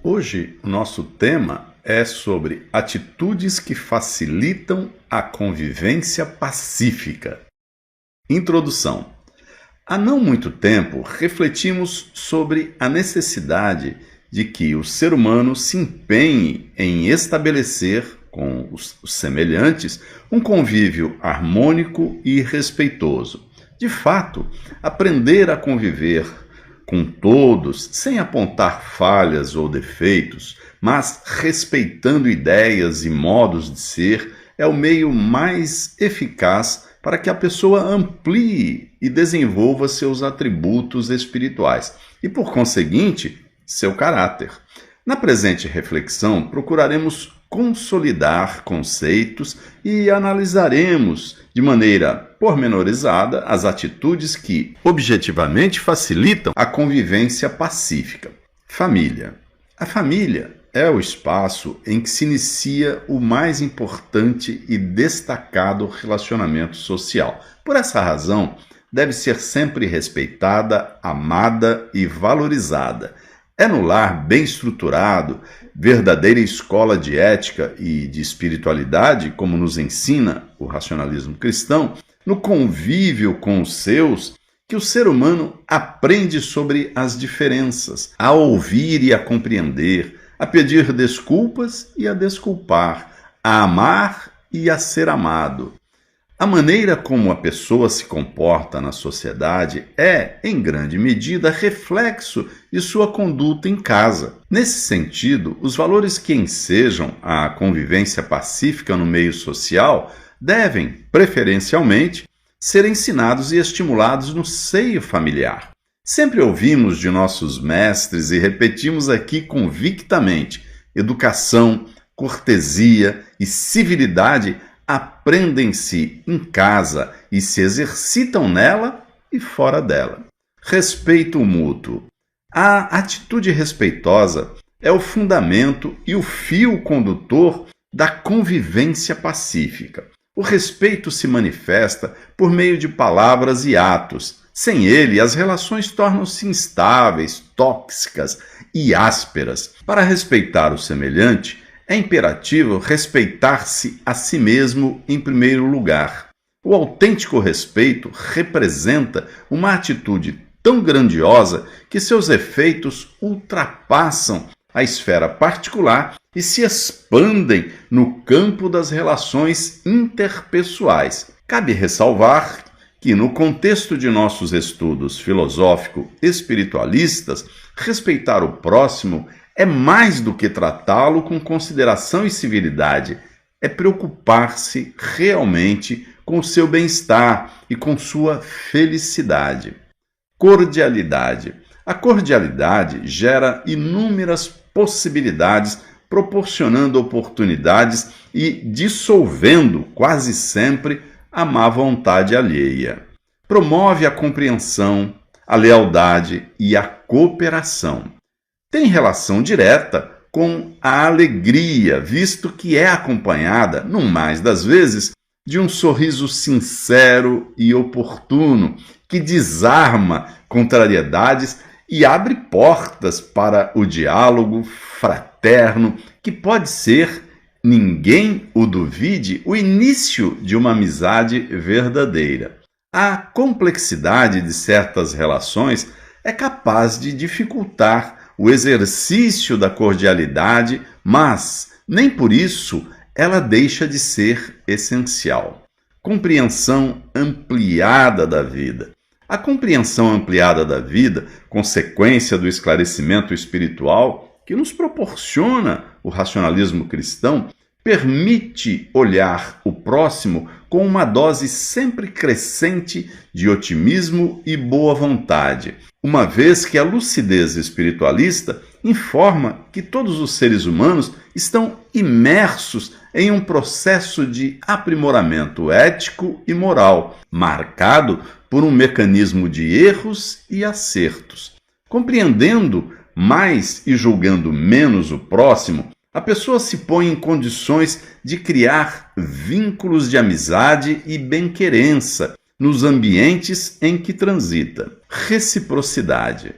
Hoje, o nosso tema é sobre atitudes que facilitam a convivência pacífica. Introdução. Há não muito tempo, refletimos sobre a necessidade de que o ser humano se empenhe em estabelecer com os semelhantes um convívio harmônico e respeitoso. De fato, aprender a conviver com todos, sem apontar falhas ou defeitos, mas respeitando ideias e modos de ser, é o meio mais eficaz para que a pessoa amplie e desenvolva seus atributos espirituais e, por conseguinte, seu caráter. Na presente reflexão, procuraremos consolidar conceitos e analisaremos de maneira pormenorizada as atitudes que objetivamente facilitam a convivência pacífica. Família. A família é o espaço em que se inicia o mais importante e destacado relacionamento social. Por essa razão, deve ser sempre respeitada, amada e valorizada. É no lar bem estruturado, verdadeira escola de ética e de espiritualidade, como nos ensina o racionalismo cristão, no convívio com os seus, que o ser humano aprende sobre as diferenças, a ouvir e a compreender, a pedir desculpas e a desculpar, a amar e a ser amado. A maneira como a pessoa se comporta na sociedade é, em grande medida, reflexo de sua conduta em casa. Nesse sentido, os valores que ensejam a convivência pacífica no meio social devem, preferencialmente, ser ensinados e estimulados no seio familiar. Sempre ouvimos de nossos mestres e repetimos aqui convictamente: educação, cortesia e civilidade aprendem-se em casa e se exercitam nela e fora dela. Respeito mútuo. A atitude respeitosa é o fundamento e o fio condutor da convivência pacífica. O respeito se manifesta por meio de palavras e atos. Sem ele, as relações tornam-se instáveis, tóxicas e ásperas. Para respeitar o semelhante, é imperativo respeitar-se a si mesmo em primeiro lugar. O autêntico respeito representa uma atitude tão grandiosa que seus efeitos ultrapassam a esfera particular e se expandem no campo das relações interpessoais. Cabe ressalvar que, no contexto de nossos estudos filosófico-espiritualistas, respeitar o próximo é mais do que tratá-lo com consideração e civilidade, é preocupar-se realmente com o seu bem-estar e com sua felicidade. Cordialidade. A cordialidade gera inúmeras possibilidades, proporcionando oportunidades e dissolvendo, quase sempre, a má vontade alheia. Promove a compreensão, a lealdade e a cooperação. Tem relação direta com a alegria, visto que é acompanhada, no mais das vezes, de um sorriso sincero e oportuno, que desarma contrariedades e abre portas para o diálogo fraterno, que pode ser, ninguém o duvide, o início de uma amizade verdadeira. A complexidade de certas relações é capaz de dificultar o exercício da cordialidade, mas nem por isso ela deixa de ser essencial. Compreensão ampliada da vida. A compreensão ampliada da vida, consequência do esclarecimento espiritual que nos proporciona o racionalismo cristão, permite olhar o próximo com uma dose sempre crescente de otimismo e boa vontade, uma vez que a lucidez espiritualista informa que todos os seres humanos estão imersos em um processo de aprimoramento ético e moral, marcado por um mecanismo de erros e acertos. Compreendendo mais e julgando menos o próximo, a pessoa se põe em condições de criar vínculos de amizade e bem-querença nos ambientes em que transita. Reciprocidade.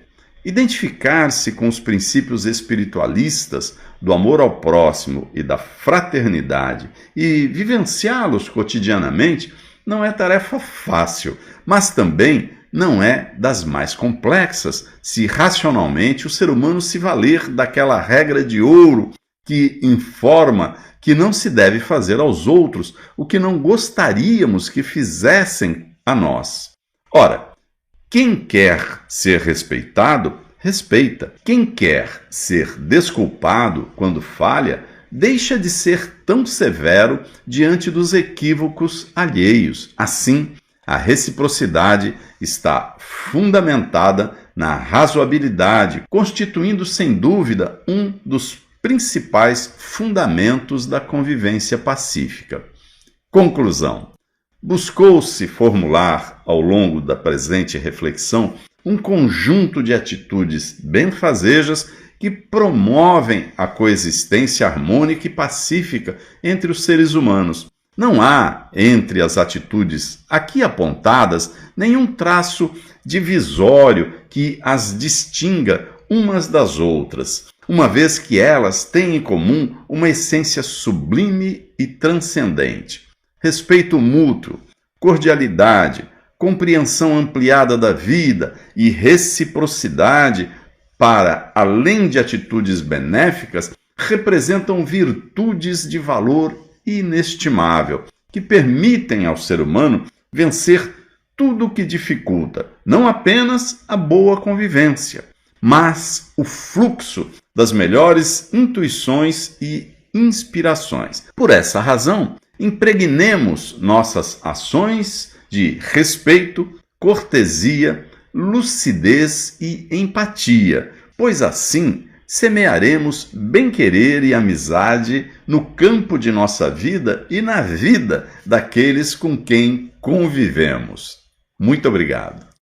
Identificar-se com os princípios espiritualistas do amor ao próximo e da fraternidade e vivenciá-los cotidianamente não é tarefa fácil, mas também não é das mais complexas, se racionalmente o ser humano se valer daquela regra de ouro que informa que não se deve fazer aos outros o que não gostaríamos que fizessem a nós. Ora, quem quer ser respeitado, respeita. Quem quer ser desculpado quando falha, deixa de ser tão severo diante dos equívocos alheios. Assim, a reciprocidade está fundamentada na razoabilidade, constituindo sem dúvida um dos principais fundamentos da convivência pacífica. Conclusão: buscou-se formular, ao longo da presente reflexão, um conjunto de atitudes benfazejas que promovem a coexistência harmônica e pacífica entre os seres humanos. Não há, entre as atitudes aqui apontadas, nenhum traço divisório que as distinga umas das outras, uma vez que elas têm em comum uma essência sublime e transcendente: respeito mútuo, cordialidade, compreensão ampliada da vida e reciprocidade para, além de atitudes benéficas, representam virtudes de valor inestimável, que permitem ao ser humano vencer tudo o que dificulta, não apenas a boa convivência, mas o fluxo das melhores intuições e inspirações. Por essa razão, impregnemos nossas ações de respeito, cortesia, lucidez e empatia, pois assim semearemos bem-querer e amizade no campo de nossa vida e na vida daqueles com quem convivemos. Muito obrigado.